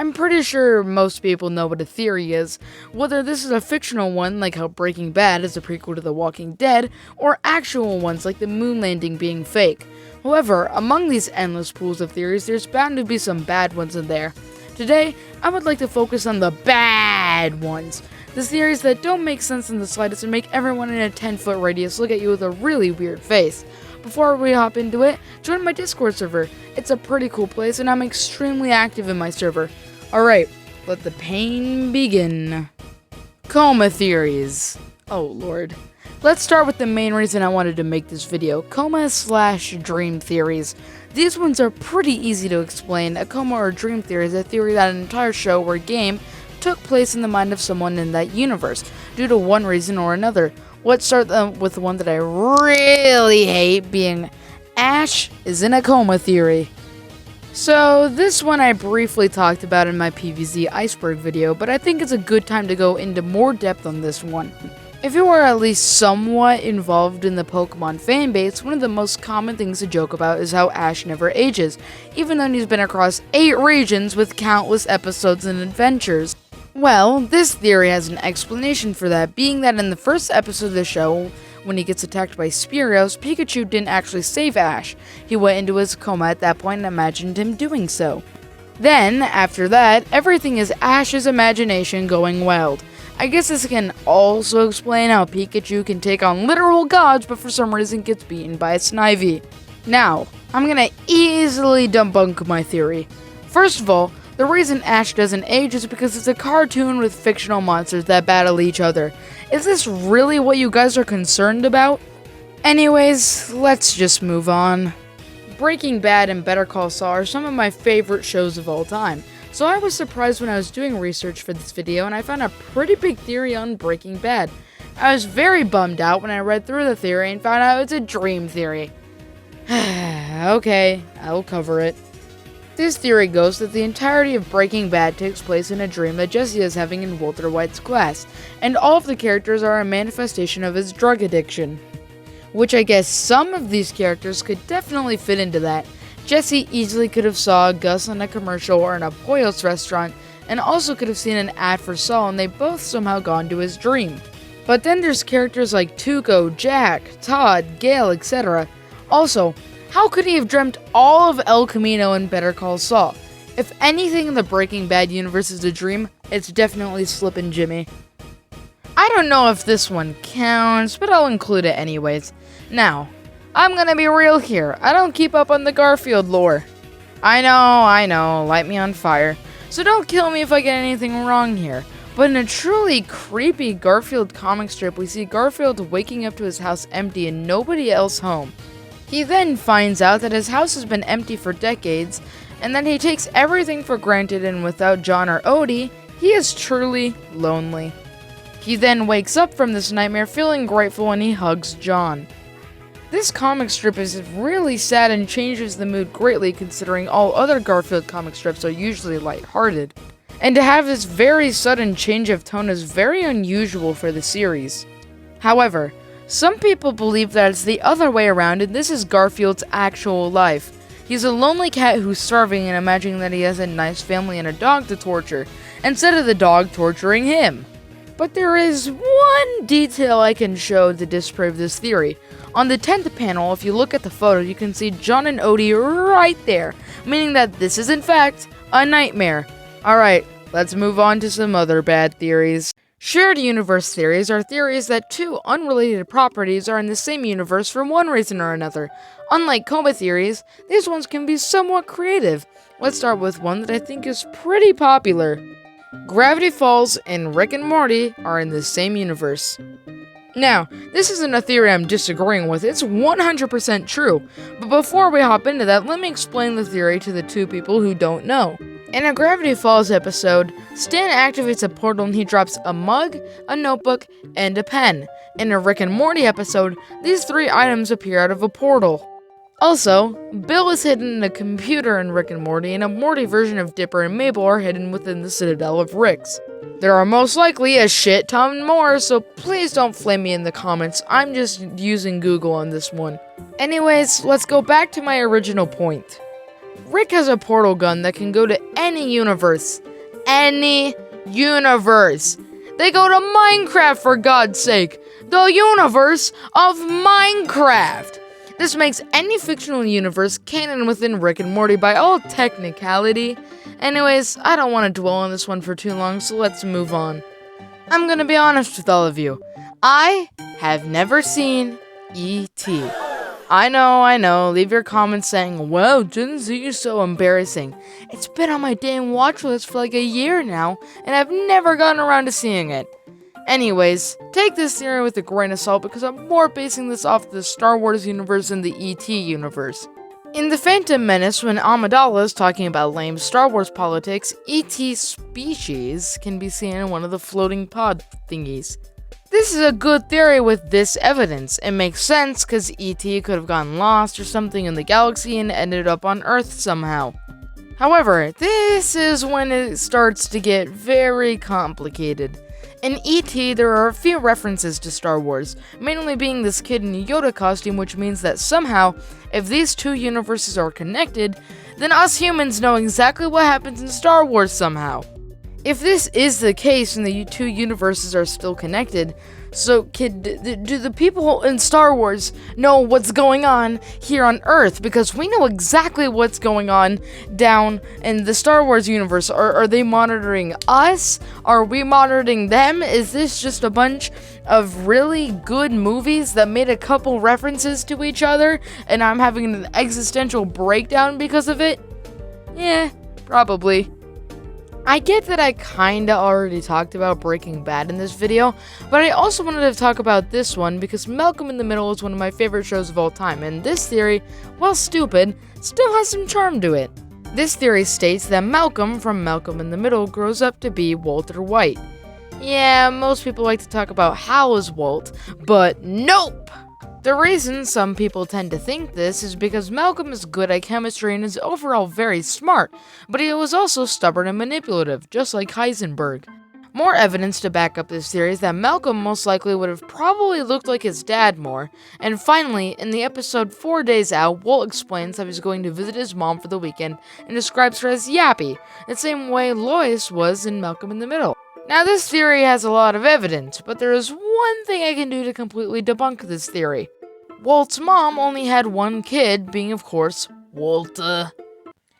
I'm pretty sure most people know what a theory is, whether this is a fictional one like how Breaking Bad is a prequel to The Walking Dead, or actual ones like the moon landing being fake. However, among these endless pools of theories, there's bound to be some bad ones in there. Today, I would like to focus on the bad ones. The theories that don't make sense in the slightest and make everyone in a 10-foot radius look at you with a really weird face. Before we hop into it, join my Discord server. It's a pretty cool place and I'm extremely active in my server. Alright, let the pain begin. Coma theories. Oh lord. Let's start with the main reason I wanted to make this video, coma/dream theories. These ones are pretty easy to explain. A coma or dream theory is a theory that an entire show or game took place in the mind of someone in that universe, due to one reason or another. Let's start with the one that I really hate, being Ash is in a coma theory. So this one I briefly talked about in my PvZ iceberg video, but I think it's a good time to go into more depth on this one. If you are at least somewhat involved in the Pokemon fanbase, one of the most common things to joke about is how Ash never ages, even though he's been across 8 regions with countless episodes and adventures. Well, this theory has an explanation for that, being that in the first episode of the show, when he gets attacked by Spearows, Pikachu didn't actually save Ash. He went into his coma at that point and imagined him doing so. Then, after that, everything is Ash's imagination going wild. I guess this can also explain how Pikachu can take on literal gods, but for some reason gets beaten by a Snivy. Now, I'm gonna easily debunk my theory. First of all, the reason Ash doesn't age is because it's a cartoon with fictional monsters that battle each other. Is this really what you guys are concerned about? Anyways, let's just move on. Breaking Bad and Better Call Saul are some of my favorite shows of all time, so I was surprised when I was doing research for this video and I found a pretty big theory on Breaking Bad. I was very bummed out when I read through the theory and found out it's a dream theory. Okay, I'll cover it. This theory goes that the entirety of Breaking Bad takes place in a dream that Jesse is having in Walter White's class, and all of the characters are a manifestation of his drug addiction. Which I guess some of these characters could definitely fit into that. Jesse easily could have saw Gus on a commercial or in a Pollos restaurant, and also could have seen an ad for Saul, and they both somehow gone to his dream. But then there's characters like Tuco, Jack, Todd, Gale, etc. Also, how could he have dreamt all of El Camino in Better Call Saul? If anything in the Breaking Bad universe is a dream, it's definitely Slippin' Jimmy. I don't know if this one counts, but I'll include it anyways. Now, I'm gonna be real here. I don't keep up on the Garfield lore. I know, light me on fire. So don't kill me if I get anything wrong here. But in a truly creepy Garfield comic strip, we see Garfield waking up to his house empty and nobody else home. He then finds out that his house has been empty for decades, and that he takes everything for granted, and without John or Odie, he is truly lonely. He then wakes up from this nightmare feeling grateful and he hugs John. This comic strip is really sad and changes the mood greatly considering all other Garfield comic strips are usually lighthearted. And to have this very sudden change of tone is very unusual for the series. However, some people believe that it's the other way around and this is Garfield's actual life. He's a lonely cat who's starving and imagining that he has a nice family and a dog to torture, instead of the dog torturing him. But there is one detail I can show to disprove this theory. On the 10th panel, if you look at the photo, you can see John and Odie right there, meaning that this is in fact a nightmare. Alright, let's move on to some other bad theories. Shared universe theories are theories that two unrelated properties are in the same universe for one reason or another. Unlike coma theories, these ones can be somewhat creative. Let's start with one that I think is pretty popular. Gravity Falls and Rick and Morty are in the same universe. Now, this isn't a theory I'm disagreeing with, it's 100% true. But before we hop into that, let me explain the theory to the two people who don't know. In a Gravity Falls episode, Stan activates a portal and he drops a mug, a notebook, and a pen. In a Rick and Morty episode, these 3 items appear out of a portal. Also, Bill is hidden in a computer in Rick and Morty, and a Morty version of Dipper and Mabel are hidden within the Citadel of Rick's. There are most likely a shit ton more, so please don't flame me in the comments, I'm just using Google on this one. Anyways, let's go back to my original point. Rick has a portal gun that can go to any universe. any universe. They go to Minecraft, for God's sake. The universe of Minecraft. This makes any fictional universe canon within Rick and Morty by all technicality. Anyways, I don't want to dwell on this one for too long, so let's move on. I'm gonna be honest with all of you. I have never seen E.T. I know, leave your comments saying, wow, Gen Z is so embarrassing. It's been on my damn watch list for like a year now, and I've never gotten around to seeing it. Anyways, take this theory with a grain of salt because I'm more basing this off the Star Wars universe than the E.T. universe. In The Phantom Menace, when Amidala is talking about lame Star Wars politics, E.T. species can be seen in one of the floating pod thingies. This is a good theory with this evidence. It makes sense because E.T. could have gotten lost or something in the galaxy and ended up on Earth somehow. However, this is when it starts to get very complicated. In E.T., there are a few references to Star Wars, mainly being this kid in a Yoda costume, which means that somehow, if these two universes are connected, then us humans know exactly what happens in Star Wars somehow. If this is the case and the two universes are still connected, so do the people in Star Wars know what's going on here on Earth? Because we know exactly what's going on down in the Star Wars universe. Are they monitoring us? Are we monitoring them? Is this just a bunch of really good movies that made a couple references to each other and I'm having an existential breakdown because of it? Yeah, probably. I get that I kinda already talked about Breaking Bad in this video, but I also wanted to talk about this one because Malcolm in the Middle is one of my favorite shows of all time, and this theory, while stupid, still has some charm to it. This theory states that Malcolm from Malcolm in the Middle grows up to be Walter White. Yeah, most people like to talk about Hal as Walt, but nope! The reason some people tend to think this is because Malcolm is good at chemistry and is overall very smart, but he was also stubborn and manipulative, just like Heisenberg. More evidence to back up this theory is that Malcolm most likely would have probably looked like his dad more, and finally, in the episode 4 Days Out, Walt explains how he's going to visit his mom for the weekend and describes her as Yappy, the same way Lois was in Malcolm in the Middle. Now, this theory has a lot of evidence, but there is one thing I can do to completely debunk this theory. Walt's mom only had one kid, being, of course, Walter.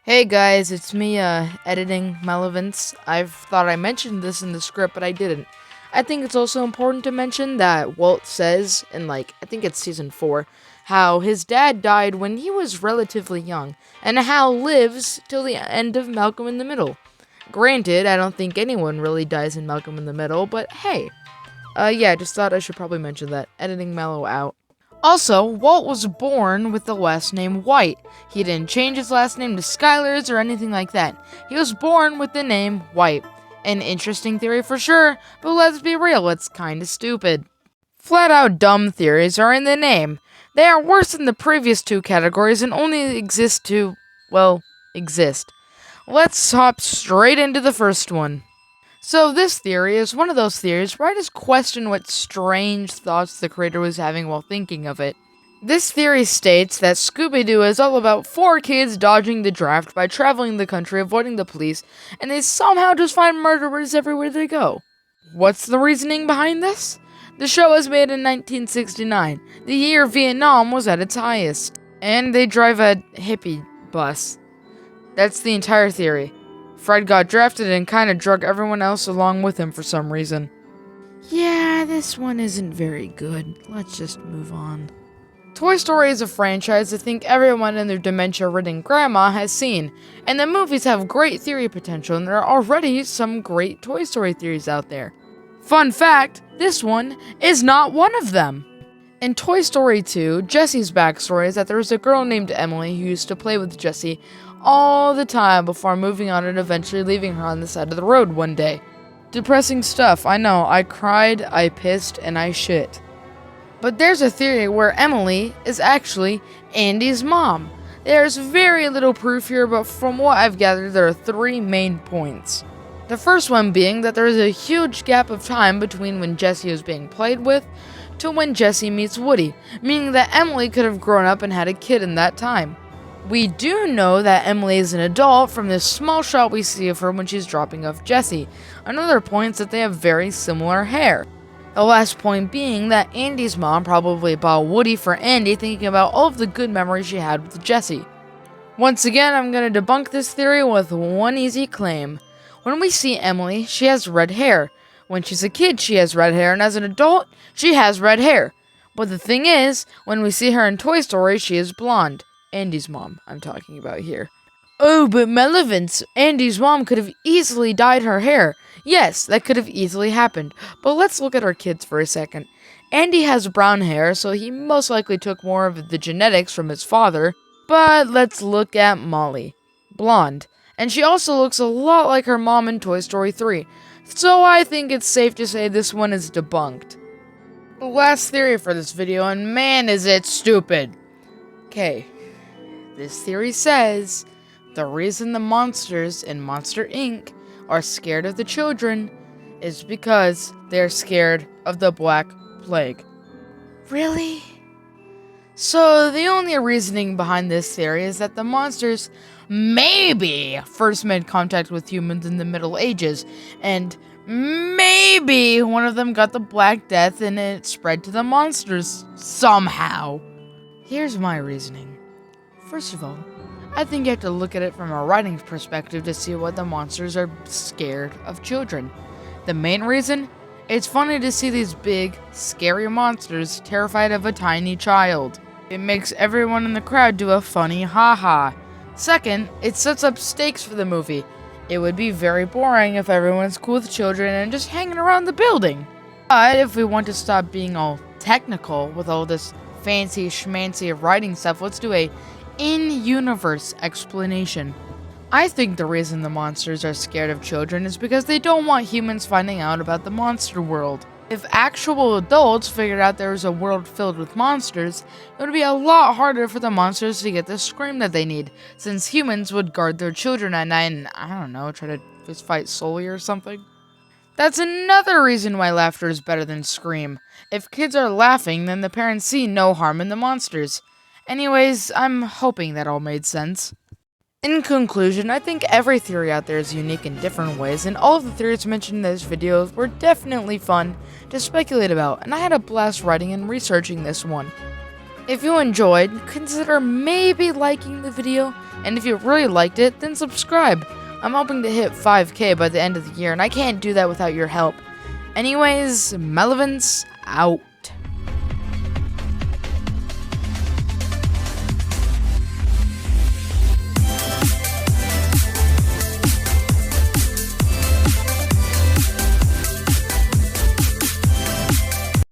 Hey guys, it's me, editing Melevance. I thought I mentioned this in the script, but I didn't. I think it's also important to mention that Walt says, in I think it's season 4, how his dad died when he was relatively young, and Hal lives till the end of Malcolm in the Middle. Granted, I don't think anyone really dies in Malcolm in the Middle, but hey. Yeah, just thought I should probably mention that. Editing Mellow out. Also, Walt was born with the last name White. He didn't change his last name to Skylers or anything like that. He was born with the name White. An interesting theory for sure, but let's be real, it's kinda stupid. Flat out dumb theories are in the name. They are worse than the previous two categories and only exist to, well, exist. Let's hop straight into the first one. So this theory is one of those theories where I just question what strange thoughts the creator was having while thinking of it. This theory states that Scooby-Doo is all about 4 kids dodging the draft by traveling the country, avoiding the police, and they somehow just find murderers everywhere they go. What's the reasoning behind this? The show was made in 1969, the year Vietnam was at its highest, and they drive a hippie bus. That's the entire theory. Fred got drafted and kinda drug everyone else along with him for some reason. Yeah, this one isn't very good. Let's just move on. Toy Story is a franchise I think everyone and their dementia-ridden grandma has seen, and the movies have great theory potential, and there are already some great Toy Story theories out there. Fun fact, this one is not one of them. In Toy Story 2, Jesse's backstory is that there was a girl named Emily who used to play with Jesse all the time before moving on and eventually leaving her on the side of the road one day. Depressing stuff, I know. I cried, I pissed, and I shit. But there's a theory where Emily is actually Andy's mom. There's very little proof here, but from what I've gathered, there are 3 main points. The first one being that there is a huge gap of time between when Jesse is being played with to when Jesse meets Woody, meaning that Emily could have grown up and had a kid in that time. We do know that Emily is an adult from this small shot we see of her when she's dropping off Jessie. Another point is that they have very similar hair. The last point being that Andy's mom probably bought Woody for Andy, thinking about all of the good memories she had with Jessie. Once again, I'm going to debunk this theory with one easy claim. When we see Emily, she has red hair. When she's a kid, she has red hair, and as an adult, she has red hair. But the thing is, when we see her in Toy Story, she is blonde. Andy's mom, I'm talking about here. Oh, but Malevolence, Andy's mom could have easily dyed her hair. Yes, that could have easily happened. But let's look at our kids for a second. Andy has brown hair, so he most likely took more of the genetics from his father. But let's look at Molly. Blonde. And she also looks a lot like her mom in Toy Story 3. So I think it's safe to say this one is debunked. The last theory for this video, and man is it stupid. Okay. This theory says the reason the monsters in Monster Inc. are scared of the children is because they're scared of the Black Plague. Really? So the only reasoning behind this theory is that the monsters maybe first made contact with humans in the Middle Ages, and maybe one of them got the Black Death and it spread to the monsters somehow. Here's my reasoning. First of all, I think you have to look at it from a writing perspective to see why the monsters are scared of children. The main reason? It's funny to see these big, scary monsters terrified of a tiny child. It makes everyone in the crowd do a funny ha-ha. Second, it sets up stakes for the movie. It would be very boring if everyone's cool with children and just hanging around the building. But if we want to stop being all technical with all this fancy schmancy of writing stuff, let's do a in-universe explanation. I think the reason the monsters are scared of children is because they don't want humans finding out about the monster world. If actual adults figured out there was a world filled with monsters, it would be a lot harder for the monsters to get the scream that they need, since humans would guard their children at night and, I don't know, try to fist fight Sully or something. That's another reason why laughter is better than scream. If kids are laughing, then the parents see no harm in the monsters. Anyways, I'm hoping that all made sense. In conclusion, I think every theory out there is unique in different ways, and all of the theories mentioned in this video were definitely fun to speculate about, and I had a blast writing and researching this one. If you enjoyed, consider maybe liking the video, and if you really liked it, then subscribe. I'm hoping to hit 5K by the end of the year, and I can't do that without your help. Anyways, Malevolence out.